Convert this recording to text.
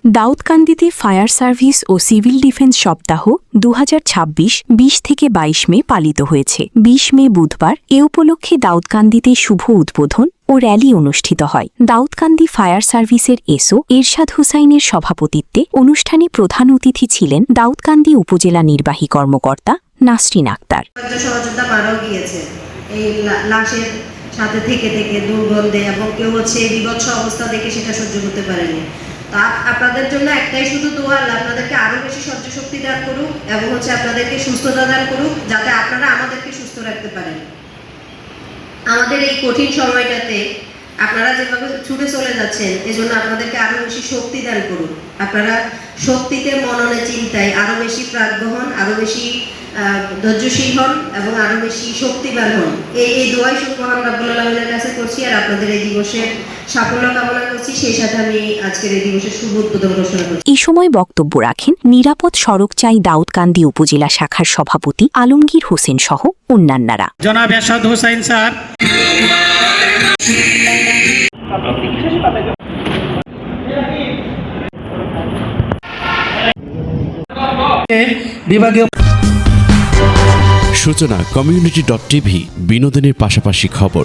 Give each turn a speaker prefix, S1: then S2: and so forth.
S1: দাউদকান্দিতে fire service ও civil defence সপ্তাহ 2026 20 থেকে 22 মে পালিত হয়েছে। 20 মে বুধবার এ উপলক্ষে দাউদকান্দিতে শুভ উদ্বোধন ও র্যালি অনুষ্ঠিত হয়। দাউদকান্দি ফায়ার সার্ভিসের এসও এরশাদ হুসাইনের সভাপতিত্বে অনুষ্ঠানে প্রধান অতিথি ছিলেন দাউদকান্দি উপজেলা নির্বাহী কর্মকর্তা নাসরিন আক্তার।
S2: সহযোগিতা মারাও গিয়েছে এই লাশের সাথে থেকে দুর্গন্ধে, এবং কেউ বিভৎস অবস্থা দেখে সেটা সহ্য করতে পারেনি। তা আপনাদের জন্য একটাই শুধু দোয়া, আপনাদেরকে আরো বেশি সহ্য শক্তি দান করুক এবং আপনাদেরকে সুস্থতা দান করুক, যাতে আপনারা আমাদেরকে সুস্থ রাখতে পারেন। আমাদের এই কঠিন সময়টাতে আপনারা যেভাবে ছুটে চলে যাচ্ছেন, এজন্য আপনাদেরকে আরো বেশি শক্তি দান করুন। আপনারা শক্তিতে, মননে, চিন্তায় আরো বেশি প্রাজ্ঞ হন, আরো বেশি ধৈর্যশীল হন এবং আরো বেশি শক্তিবান হন। এই দোয়াই শুধু মহান রব্বুল আলামিনের কাছে করছি, আর আপনাদের এই দিবসের সাফল্য কামনা করছি। সেই সাথে আমি আজকের এই দিবসের শুভ উদ্বোধন ঘোষণা করছি।
S1: এই সময় বক্তব্য রাখেন নিরাপদ সড়ক চাই দাউদকান্দি উপজেলা শাখার সভাপতি আলমগীর হোসেন সহ অন্যান্যরা।
S3: জনাব এরশাদ হুসাইন স্যার, বিভাগীয়
S4: সূচনা community.tv বিনোদনের পাশাপাশি খবর।